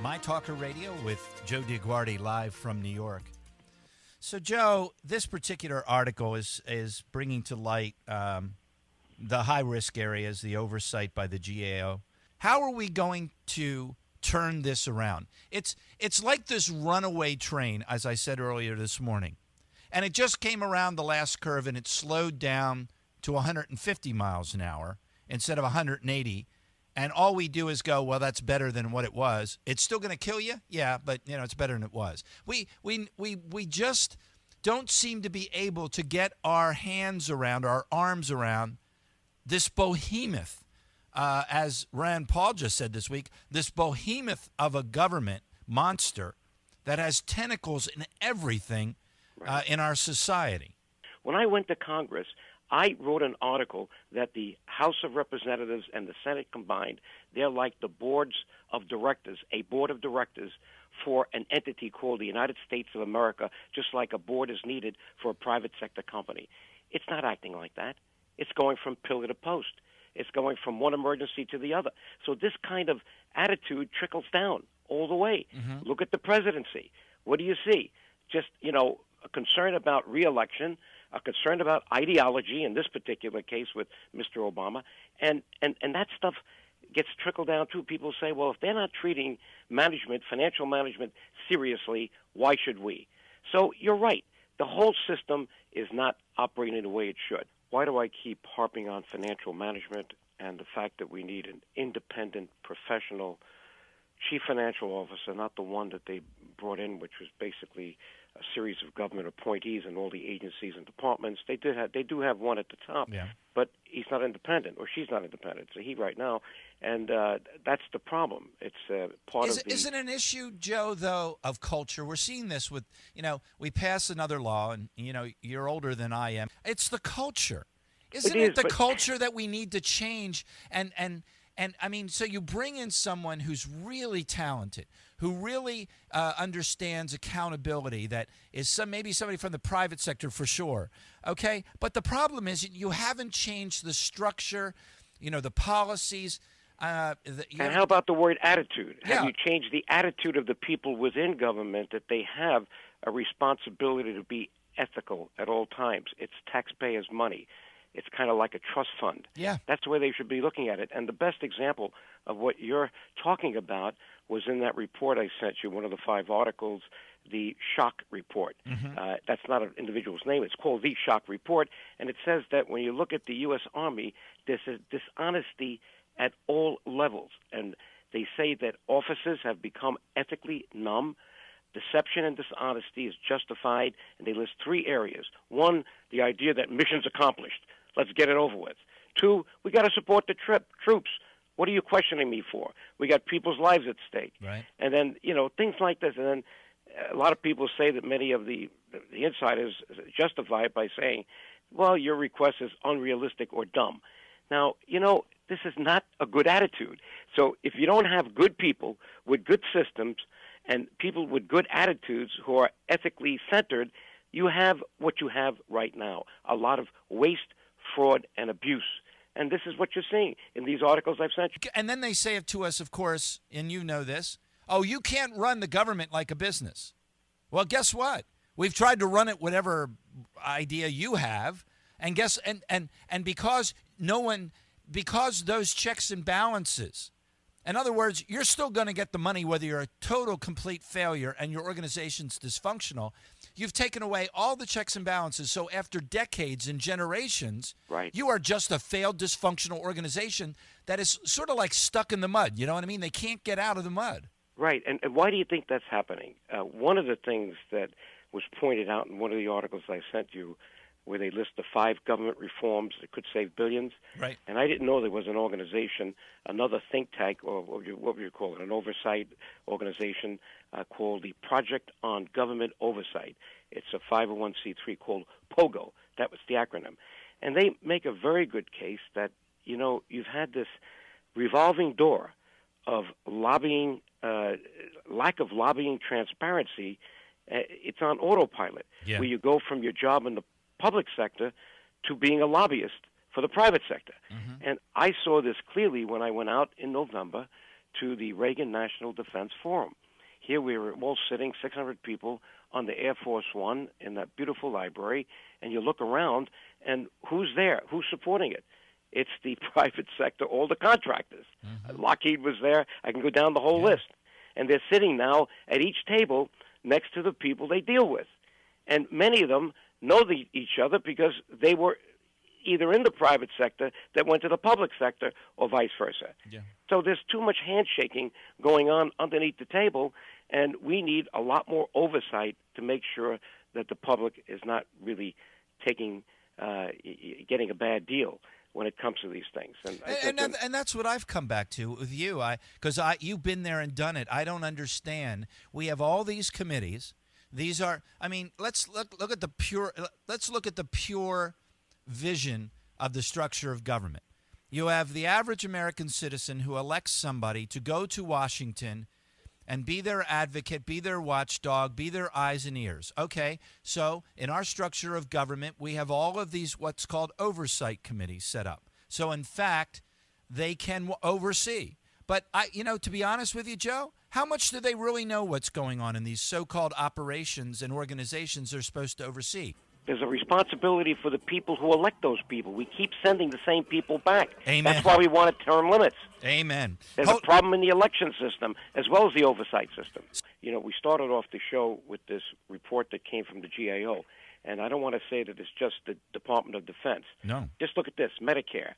My Talker Radio with Joe DioGuardi live from New York. So, Joe, this particular article is bringing to light the high-risk areas, the oversight by the GAO. How are we going to turn this around? It's like this runaway train, as I said earlier this morning. And it just came around the last curve, and it slowed down to 150 miles an hour instead of 180. And all we do is go, well, that's better than what it was. It's still going to kill you? Yeah, but, it's better than it was. We just don't seem to be able to get our hands around, our arms around this behemoth, as Rand Paul just said this week, this behemoth of a government monster that has tentacles in everything in our society. When I went to Congress, I wrote an article that the House of Representatives and the Senate combined, they're like the boards of directors, a board of directors for an entity called the United States of America, just like a board is needed for a private sector company. It's not acting like that. It's going from pillar to post. It's going from one emergency to the other. So this kind of attitude trickles down all the way. Mm-hmm. Look at the presidency. What do you see? Just, a concern about re-election, a concern about ideology, in this particular case with Mr. Obama, and that stuff gets trickled down too. People say, well, if they're not treating management, financial management, seriously, why should we? So you're right. The whole system is not operating the way it should. Why do I keep harping on financial management and the fact that we need an independent, professional chief financial officer, not the one that they brought in, which was basically a series of government appointees in all the agencies and departments. They do have one at the top, but he's not independent, or she's not independent. It's a he right now, and that's the problem. It's part of the... Is it an issue, Joe, though, of culture? We're seeing this with, we pass another law, and, you're older than I am. It's the culture. Isn't it the culture that we need to change? And I mean, so you bring in someone who's really talented, who really understands accountability, that is maybe somebody from the private sector for sure, okay? But the problem is you haven't changed the structure, the policies. And how about the word attitude? Have you changed the attitude of the people within government that they have a responsibility to be ethical at all times? It's taxpayers' money. It's kind of like a trust fund. Yeah. That's the way they should be looking at it. And the best example of what you're talking about was in that report I sent you, one of the 5 articles, the Shock Report. Mm-hmm. That's not an individual's name. It's called the Shock Report. And it says that when you look at the U.S. Army, there's a dishonesty at all levels. And they say that officers have become ethically numb. Deception and dishonesty is justified, and they list 3 areas. 1, the idea that mission's accomplished. Let's get it over with. 2, we got to support the troops. What are you questioning me for? We got people's lives at stake. Right. And then, things like this. And then a lot of people say that many of the insiders justify it by saying, well, your request is unrealistic or dumb. Now, this is not a good attitude. So if you don't have good people with good systems and people with good attitudes who are ethically centered, you have what you have right now, a lot of waste, fraud, and abuse. And this is what you're seeing in these articles I've sent you. And then they say it to us, of course, and you know this, oh, you can't run the government like a business. Well, guess what? We've tried to run it whatever idea you have, and because because those checks and balances, in other words, you're still going to get the money whether you're a total, complete failure and your organization's dysfunctional. You've taken away all the checks and balances. So after decades and generations, you are just a failed, dysfunctional organization that is sort of like stuck in the mud. You know what I mean? They can't get out of the mud. Right. And why do you think that's happening? One of the things that was pointed out in one of the articles I sent you, where they list the 5 government reforms that could save billions. Right. And I didn't know there was an organization, another think tank, or what would you call it, an oversight organization called the Project on Government Oversight. It's a 501c3 called POGO. That was the acronym. And they make a very good case that, you've had this revolving door of lobbying, lack of lobbying transparency. It's on autopilot, where you go from your job in the public sector to being a lobbyist for the private sector. Mm-hmm. And I saw this clearly when I went out in November to the Reagan National Defense Forum. Here we were all sitting, 600 people, on the Air Force One in that beautiful library, and you look around, and who's there? Who's supporting it? It's the private sector, all the contractors. Mm-hmm. Lockheed was there. I can go down the whole list. And they're sitting now at each table next to the people they deal with. And many of them know each other because they were either in the private sector that went to the public sector or vice versa. Yeah. So there's too much handshaking going on underneath the table, and we need a lot more oversight to make sure that the public is not really getting a bad deal when it comes to these things. And that's what I've come back to with you, because you've been there and done it. I don't understand. We have all these committees. These are, I mean, let's look at the pure vision of the structure of government. You have the average American citizen who elects somebody to go to Washington and be their advocate, be their watchdog, be their eyes and ears. Okay, so in our structure of government, we have all of these what's called oversight committees set up. So in fact, they can oversee. But to be honest with you, Joe, how much do they really know what's going on in these so-called operations and organizations they're supposed to oversee? There's a responsibility for the people who elect those people. We keep sending the same people back. Amen. That's why we wanted term limits. Amen. There's a problem in the election system as well as the oversight system. We started off the show with this report that came from the GAO, and I don't want to say that it's just the Department of Defense. No. Just look at this, Medicare.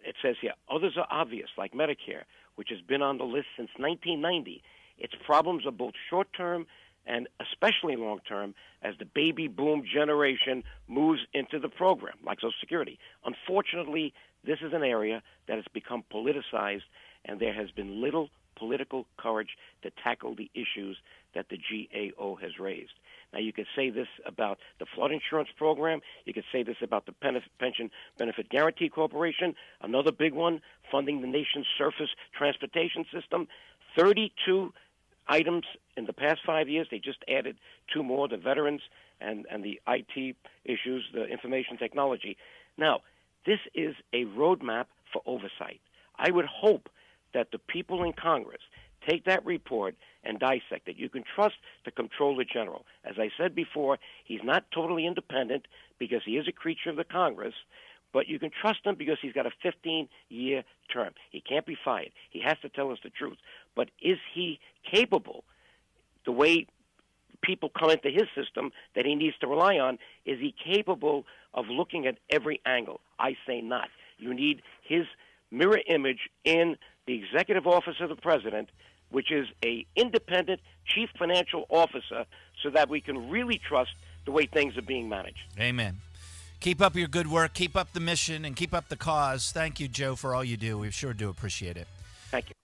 It says here, others are obvious, like Medicare, which has been on the list since 1990. Its problems are both short-term and especially long-term as the baby boom generation moves into the program, like Social Security. Unfortunately, this is an area that has become politicized, and there has been little political courage to tackle the issues that the GAO has raised. Now, you could say this about the flood insurance program. You could say this about the Pension Benefit Guaranty Corporation, another big one, funding the nation's surface transportation system. 32 items in the past 5 years. They just added 2 more, the veterans and the IT issues, the information technology. Now, this is a roadmap for oversight. I would hope that the people in Congress take that report and dissect it. You can trust the Comptroller General. As I said before, he's not totally independent because he is a creature of the Congress, but you can trust him because he's got a 15-year term. He can't be fired. He has to tell us the truth. But is he capable, the way people come into his system that he needs to rely on, is he capable of looking at every angle? I say not. You need his mirror image in the executive office of the president, which is an independent chief financial officer, so that we can really trust the way things are being managed. Amen. Keep up your good work, keep up the mission, and keep up the cause. Thank you, Joe, for all you do. We sure do appreciate it. Thank you.